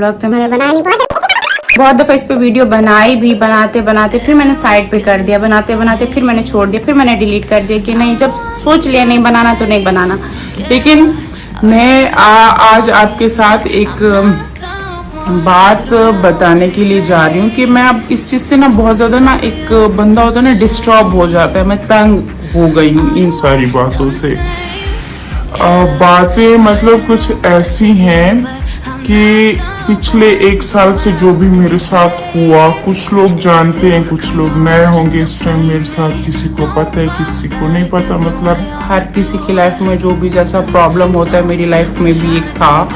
Blog तो मैंने बनाया नहीं, बहुत दफा इस पे वीडियो बनाई भी, बनाते बनाते फिर मैंने साइड पे कर दिया, बनाते बनाते फिर मैंने छोड़ दिया, फिर मैंने डिलीट कर दिया कि नहीं, जब सोच लिया नहीं बनाना तो नहीं बनाना। लेकिन मैं आज आपके साथ एक बात बताने के लिए जा रही हूँ कि मैं अब इस चीज से ना बहुत ज्यादा ना, एक बंदा होता है ना डिस्टर्ब हो जाता है। मैं तंग हो गई हूँ इन सारी बातों से। बातें मतलब कुछ ऐसी हैं कि पिछले 1 साल से जो भी मेरे साथ हुआ, कुछ लोग जानते हैं, कुछ लोग नए होंगे इस टाइम मेरे साथ, किसी को पता है किसी को नहीं पता। मतलब हर किसी की लाइफ में जो भी जैसा प्रॉब्लम होता है, मेरी लाइफ में भी एक था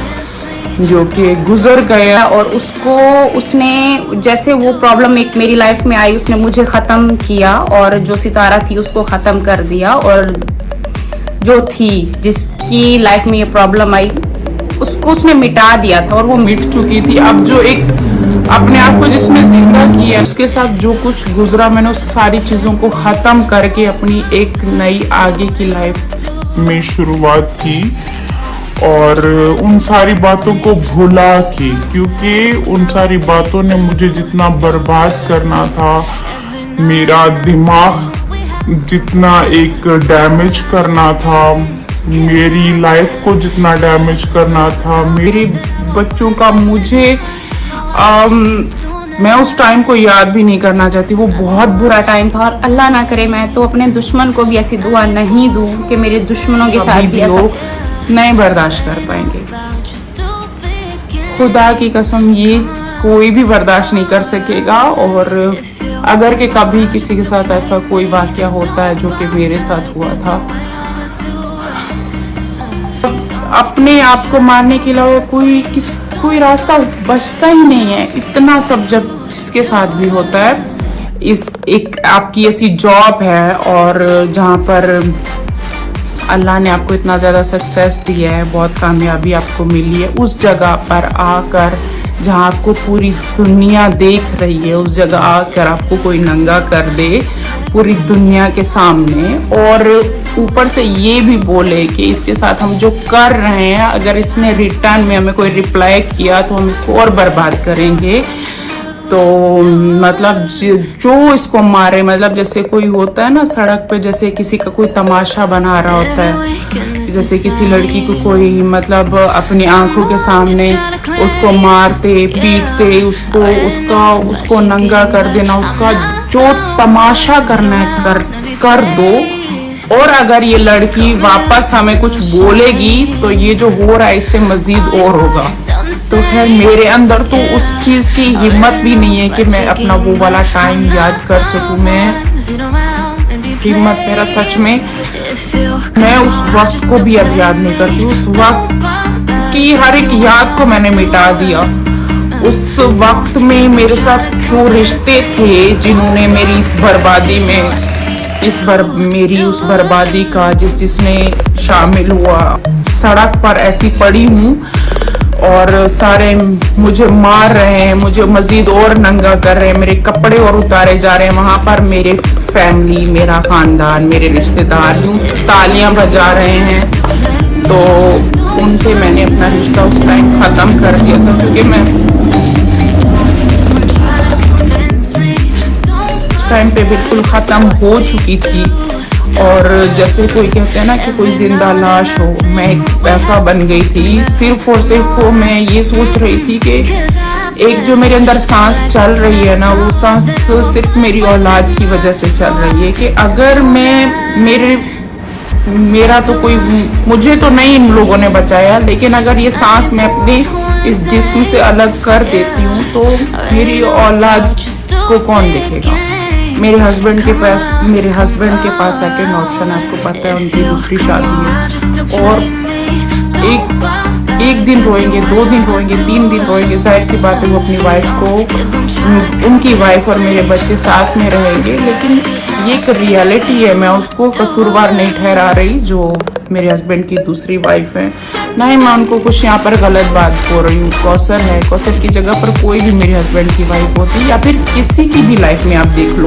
जो कि गुजर गया, और उसने जैसे वो प्रॉब्लम एक मेरी लाइफ में आई, उसने मुझे खत्म किया, और जो सितारा थी उसको खत्म कर दिया, और जो थी जिसकी लाइफ में ये प्रॉब्लम आई उसको उसने मिटा दिया था, और वो मिट चुकी थी। अब जो एक अपने आप को जिसने जिंदा किया, उसके साथ जो कुछ गुजरा, मैंने उस सारी चीजों को खत्म करके अपनी एक नई आगे की लाइफ में शुरुआत की, और उन सारी बातों को भुला के, क्योंकि उन सारी बातों ने मुझे जितना बर्बाद करना था, मेरा दिमाग जितना एक डैमेज करना था, मेरी लाइफ को जितना डैमेज करना था, मेरे बच्चों का, मुझे मैं उस टाइम को याद भी नहीं करना चाहती। वो बहुत बुरा टाइम था, और अल्लाह ना करे मैं तो अपने दुश्मन को भी ऐसी दुआ नहीं दूं कि मेरे दुश्मनों के साथ भी ऐसा नहीं बर्दाश्त कर पाएंगे। खुदा की कसम, ये कोई भी बर्दाश्त नहीं कर सकेगा। और अगर के कभी किसी के साथ ऐसा कोई वाकया होता है जो कि मेरे साथ हुआ था, अपने आप को मारने के अलावा कोई रास्ता बचता ही नहीं है। इतना सब जब जिसके साथ भी होता है, एक आपकी ऐसी जॉब है और जहाँ पर अल्लाह ने आपको इतना ज्यादा सक्सेस दिया है, बहुत कामयाबी आपको मिली है, उस जगह पर आकर जहाँ आपको पूरी दुनिया देख रही है, उस जगह आकर आपको कोई नंगा कर दे पूरी दुनिया के सामने, और ऊपर से ये भी बोले कि इसके साथ हम जो कर रहे हैं, अगर इसने रिटर्न में हमें कोई रिप्लाई किया तो हम इसको और बर्बाद करेंगे। तो मतलब जो इसको मारे, मतलब जैसे कोई होता है ना सड़क पे, जैसे किसी का कोई तमाशा बना रहा होता है, जैसे किसी लड़की को कोई मतलब अपनी आंखों के सामने उसको मारते पीटते, उसको नंगा कर देना, उसका जो तमाशा करना है कर दो। और अगर ये लड़की वापस हमें कुछ बोलेगी तो ये जो हो रहा है इससे मजीद और होगा। तो खैर मेरे अंदर तो उस चीज की हिम्मत भी नहीं है कि मैं अपना वो वाला टाइम याद कर सकूं। हिम्मत मेरा सच में, मैं उस वक्त को भी अब याद नहीं करती। उस वक्त की हर एक याद को मैंने मिटा दिया। उस वक्त में मेरे साथ जो रिश्ते थे, जिन्होंने मेरी इस बर्बादी में मेरी उस बर्बादी का जिसने शामिल हुआ, सड़क पर ऐसी पड़ी हूँ और सारे मुझे मार रहे हैं, मुझे मजीद और नंगा कर रहे हैं, मेरे कपड़े और उतारे जा रहे हैं। वहां पर मेरे फैमिली, मेरा खानदान, मेरे रिश्तेदार यूं तालियां बजा रहे हैं। तो उनसे मैंने अपना रिश्ता उस टाइम खत्म कर दिया था, क्योंकि मैं टाइम पे बिल्कुल खत्म हो चुकी थी। और जैसे कोई कहते हैं ना कि कोई जिंदा लाश हो, मैं एक ऐसा बन गई थी। सिर्फ और सिर्फ मैं ये सोच रही थी कि एक जो मेरे अंदर सांस चल रही है ना, वो सांस सिर्फ मेरी औलाद की वजह से चल रही है। कि अगर मेरा तो कोई, मुझे तो नहीं इन लोगों ने बचाया, लेकिन अगर ये सांस मैं अपने इस जिस्म से अलग कर देती हूँ तो मेरी औलाद को कौन देखेगा। मेरे हस्बैंड के पास सेकंड ऑप्शन है, आपको पता है, उनकी दूसरी शादी है, और एक दिन रोएंगे, 2 दिन रोएंगे, 3 दिन रोएंगे। जाहिर सी बात है वो अपनी वाइफ को, उनकी वाइफ और मेरे बच्चे साथ में रहेंगे। लेकिन ये एक रियलिटी है, मैं उसको कसूरवार नहीं ठहरा रही जो मेरे हस्बैंड की दूसरी वाइफ है, ना ही मैं उनको कुछ यहाँ पर गलत बात बोल रही हूँ। कौसर है, कौसर की जगह पर कोई भी मेरे हस्बैंड की वाइफ होती, या फिर किसी की भी लाइफ में आप देख लो।